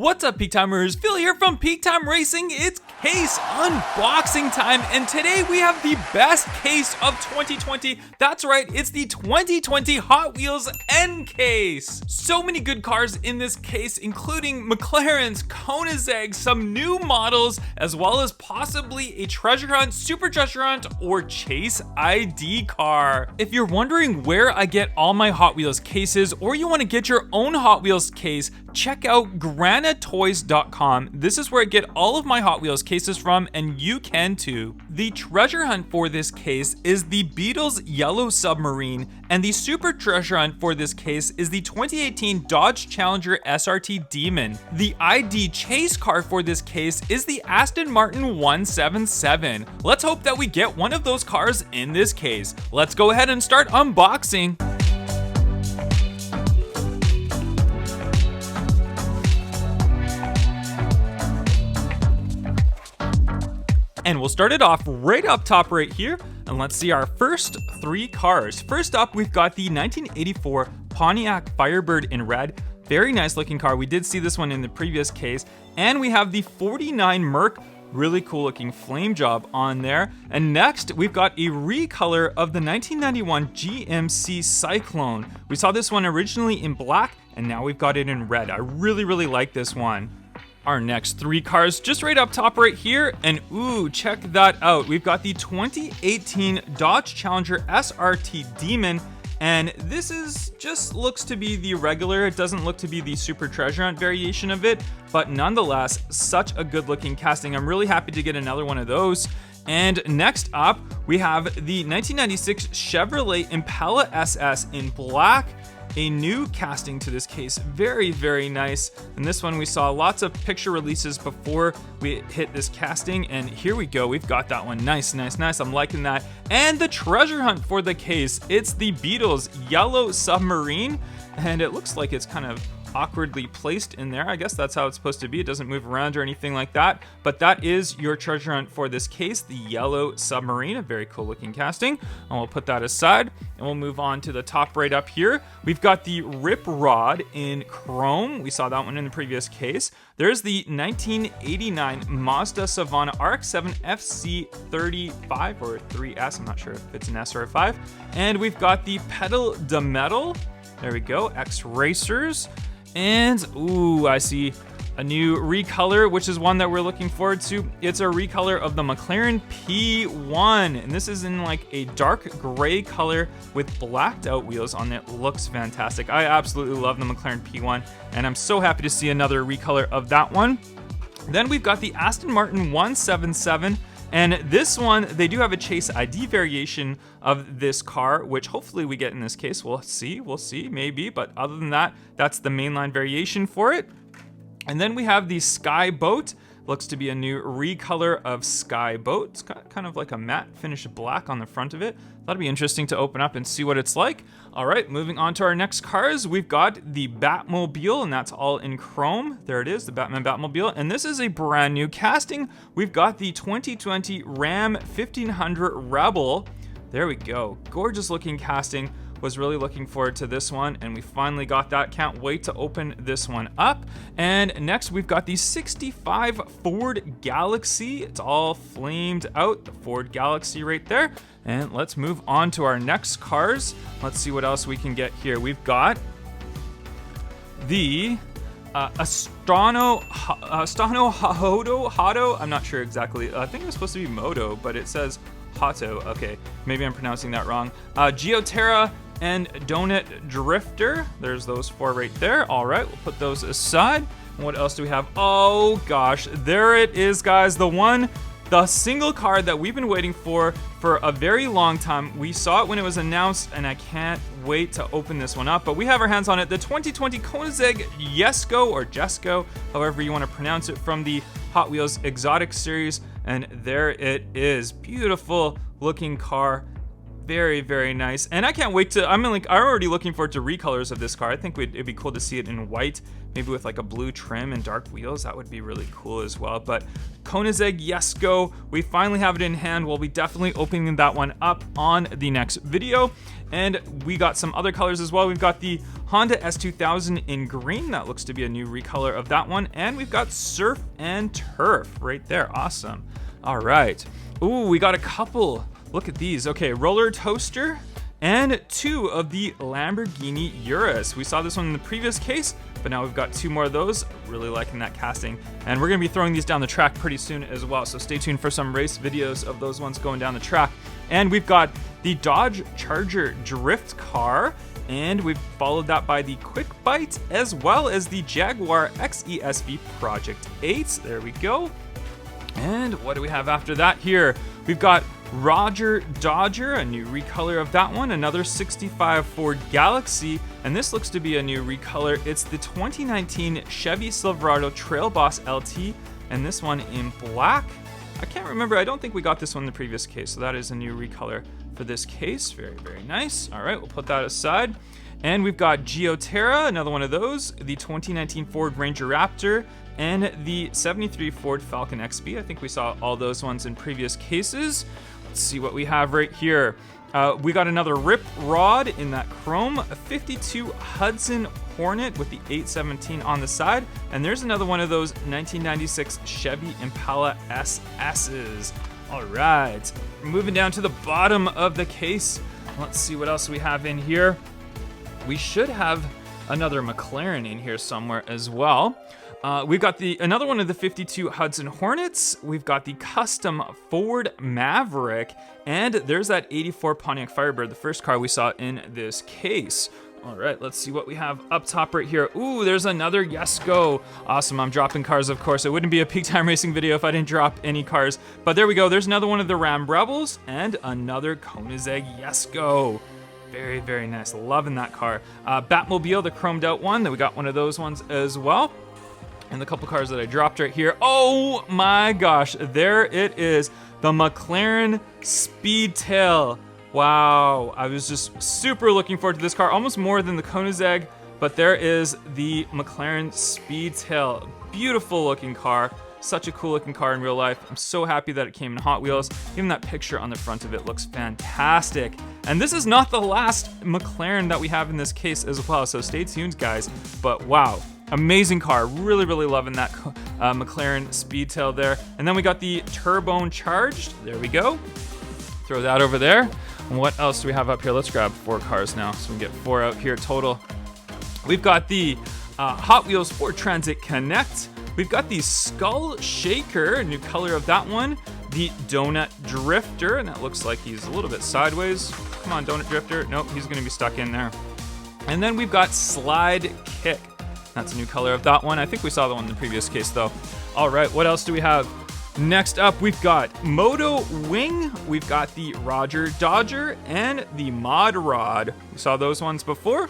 What's up, Peak Timers? Phil here from Peak Time Racing. It's case unboxing time, and today we have the best case of 2020. That's right, it's the 2020 Hot Wheels N case. So many good cars in this case, including McLarens, Koenigsegg, some new models, as well as possibly a treasure hunt, super treasure hunt, or chase ID car. If you're wondering where I get all my Hot Wheels cases, or you want to get your own Hot Wheels case, check out granatoys.com. This is where I get all of my Hot Wheels cases from, and you can too. The treasure hunt for this case is the Beetle's Yellow Submarine, and the super treasure hunt for this case is the 2018 Dodge Challenger SRT Demon. The ID chase car for this case is the Aston Martin 177. Let's hope that we get one of those cars in this case. Let's go ahead and start unboxing. And we'll start it off right up top right here, and let's see our first three cars. First up, we've got the 1984 Pontiac Firebird in red. Very nice looking car. We did see this one in the previous case. And we have the 49 Merc, really cool looking flame job on there. And next, we've got a recolor of the 1991 GMC Cyclone. We saw this one originally in black, and now we've got it in red. I really like this one. Our next three cars just right up top right here, and ooh, check that out. We've got the 2018 Dodge Challenger SRT Demon, and this is just looks to be the regular. It doesn't look to be the super treasure hunt variation of it, but nonetheless, such a good looking casting. I'm really happy to get another one of those. And next up, we have the 1996 Chevrolet Impala SS in black. A new casting to this case, very nice. And this one we saw lots of picture releases before we hit this casting, and here we go, we've got that one. Nice. I'm liking that. And the treasure hunt for the case, it's the Beetle's Yellow Submarine, and it looks like it's kind of awkwardly placed in there. I guess that's how it's supposed to be. It doesn't move around or anything like that, but that is your treasure hunt for this case, the Yellow Submarine. A very cool looking casting, and we'll put that aside, and we'll move on to the top right up here. We've got the Rip Rod in chrome. We saw that one in the previous case. There's the 1989 Mazda Savana RX-7 FC35 or 3S. I'm not sure if it's an S or a 5. And we've got the Pedal de Metal. There we go, X-Racers. And, ooh, I see a new recolor, which is one that we're looking forward to. It's a recolor of the McLaren P1, and this is in like a dark gray color with blacked out wheels on it. Looks fantastic. I absolutely love the McLaren P1, and I'm so happy to see another recolor of that one. Then we've got the Aston Martin 177. And this one, they do have a chase ID variation of this car, which hopefully we get in this case. We'll see, maybe. But other than that, that's the mainline variation for it. And then we have the Sky Boat. Looks to be a new recolor of Sky Boat. It's got kind of like a matte finish black on the front of it. That'll be interesting to open up and see what it's like. All right, moving on to our next cars. We've got the Batmobile, and that's all in chrome. There it is, the Batman Batmobile. And this is a brand new casting. We've got the 2020 Ram 1500 Rebel. There we go. Gorgeous looking casting. Was really looking forward to this one, and we finally got that. Can't wait to open this one up. And next we've got the 65 Ford Galaxy. It's all flamed out, the Ford Galaxy right there. And let's move on to our next cars. Let's see what else we can get here. We've got the Astano Hato. I'm not sure exactly. I think it was supposed to be Moto, but it says Hato. Okay, maybe I'm pronouncing that wrong. Geoterra and Donut Drifter. There's those four right there. All right, we'll put those aside. And what else do we have? Oh gosh, there it is, guys. The single car that we've been waiting for a very long time. We saw it when it was announced, and I can't wait to open this one up. But we have our hands on it. The 2020 Koenigsegg Jesko, or Jesko, however you want to pronounce it, from the Hot Wheels Exotic Series. And there it is. Beautiful looking car. Very nice. And I can't wait to, I'm already looking forward to recolors of this car. I think it'd be cool to see it in white, maybe with like a blue trim and dark wheels. That would be really cool as well. But Koenigsegg Jesko, we finally have it in hand. We'll be definitely opening that one up on the next video. And we got some other colors as well. We've got the Honda S2000 in green. That looks to be a new recolor of that one. And we've got Surf and Turf right there. Awesome. All right. Ooh, we got a couple. Look at these. Okay, Roller Toaster and 2 of the Lamborghini Urus. We saw this one in the previous case, but now we've got 2 more of those. Really liking that casting. And we're gonna be throwing these down the track pretty soon as well, so stay tuned for some race videos of those ones going down the track. And we've got the Dodge Charger drift car, and we've followed that by the Quick Bite, as well as the Jaguar XESV Project 8. There we go. And what do we have after that here? We've got Roger Dodger, a new recolor of that one, another 65 Ford Galaxy, and this looks to be a new recolor. It's the 2019 Chevy Silverado Trail Boss LT, and this one in black. I can't remember, I don't think we got this one in the previous case, so that is a new recolor for this case. Very, very nice. All right, we'll put that aside. And we've got Geoterra, another one of those, the 2019 Ford Ranger Raptor, and the 73 Ford Falcon XB. I think we saw all those ones in previous cases. Let's see what we have right here. We got another Rip Rod in that chrome, a 52 Hudson Hornet with the 817 on the side, and there's another one of those 1996 Chevy Impala SS's. All right, moving down to the bottom of the case. Let's see what else we have in here. We should have another McLaren in here somewhere as well. We've got another one of the 52 Hudson Hornets. We've got the custom Ford Maverick, and there's that 84 Pontiac Firebird, the first car we saw in this case. All right, let's see what we have up top right here. Ooh, there's another Jesko. Awesome, I'm dropping cars, of course. It wouldn't be a Peak Time Racing video if I didn't drop any cars. But there we go, there's another one of the Ram Rebels, and another Koenigsegg Jesko. Very, very nice, loving that car. Batmobile, the chromed out one, we got one of those ones as well. And the couple cars that I dropped right here. Oh my gosh, there it is. The McLaren Speedtail. Wow, I was just super looking forward to this car, almost more than the Koenigsegg, but there is the McLaren Speedtail. Beautiful looking car. Such a cool looking car in real life. I'm so happy that it came in Hot Wheels. Even that picture on the front of it looks fantastic. And this is not the last McLaren that we have in this case as well, so stay tuned, guys. But wow, amazing car. Really, really loving that McLaren Speedtail there. And then we got the Turbone Charged. There we go. Throw that over there. And what else do we have up here? Let's grab 4 cars now, so we can get 4 out here total. We've got the Hot Wheels Ford Transit Connect. We've got the Skull Shaker, a new color of that one. The Donut Drifter, and that looks like he's a little bit sideways. Come on, Donut Drifter. Nope, he's gonna be stuck in there. And then we've got Slide Kick. That's a new color of that one. I think we saw the one in the previous case though. All right, what else do we have? Next up, we've got Moto Wing. We've got the Roger Dodger and the Mod Rod. We saw those ones before.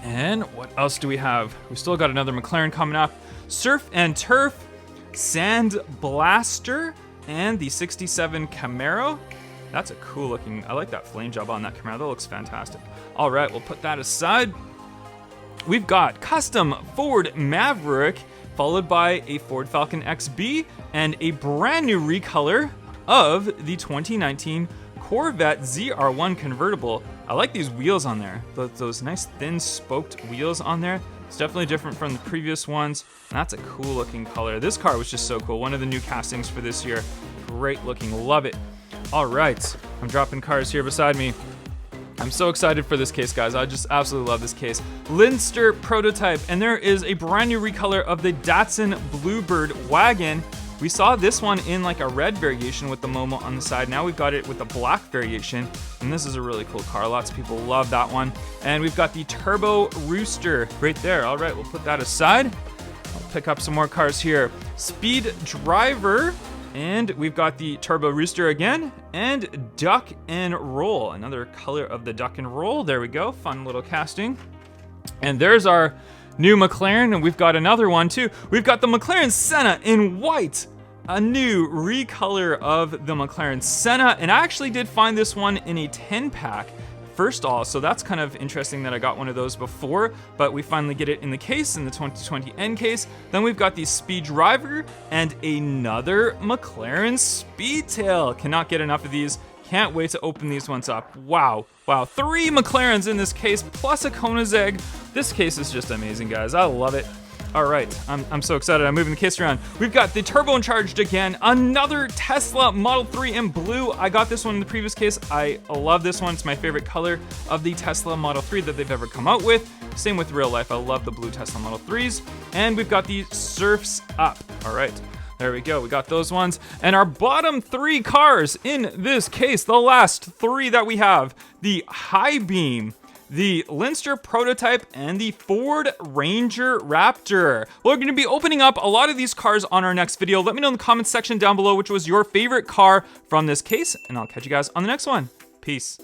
And what else do we have? We still got another McLaren coming up. Surf and Turf, Sand Blaster, and the 67 Camaro. That's a cool looking, I like that flame job on that Camaro. That looks fantastic. All right, we'll put that aside. We've got custom Ford Maverick, followed by a Ford Falcon XB, and a brand new recolor of the 2019 Corvette Zr1 Convertible. I like these wheels on there. Those nice thin spoked wheels on there. It's definitely different from the previous ones. And that's a cool looking color. This car was just so cool. One of the new castings for this year. Great looking, love it. All right, I'm dropping cars here beside me. I'm so excited for this case, guys. I just absolutely love this case. Leinster prototype, and there is a brand new recolor of the Datsun Bluebird Wagon. We saw this one in like a red variation with the Momo on the side. Now we've got it with a black variation, and this is a really cool car. Lots of people love that one. And we've got the Turbo Rooster right there. All right, we'll put that aside. I'll pick up some more cars here. Speed Driver, and we've got the Turbo Rooster again, and Duck and Roll, another color of the Duck and Roll. There we go, fun little casting. And there's our new McLaren, and we've got another one too. We've got the McLaren Senna in white, a new recolor of the McLaren Senna, and I actually did find this one in a 10-pack first all, so that's kind of interesting that I got one of those before, but we finally get it in the case, in the 2020 N case. Then we've got the Speed Driver and another McLaren Speedtail. Cannot get enough of these. Can't wait to open these ones up. Wow, 3 McLarens in this case, plus a Koenigsegg. This case is just amazing, guys. I love it. All right, I'm so excited. I'm moving the case around. We've got the turbocharged again, another Tesla Model 3 in blue. I got this one in the previous case. I love this one. It's my favorite color of the Tesla Model 3 that they've ever come out with. Same with real life. I love the blue Tesla Model 3s. And we've got the Surfs Up. All right. There we go, we got those ones. And our bottom 3 cars in this case, the last 3 that we have, the High Beam, the Leinster Prototype, and the Ford Ranger Raptor. We're gonna be opening up a lot of these cars on our next video. Let me know in the comments section down below which was your favorite car from this case, and I'll catch you guys on the next one. Peace.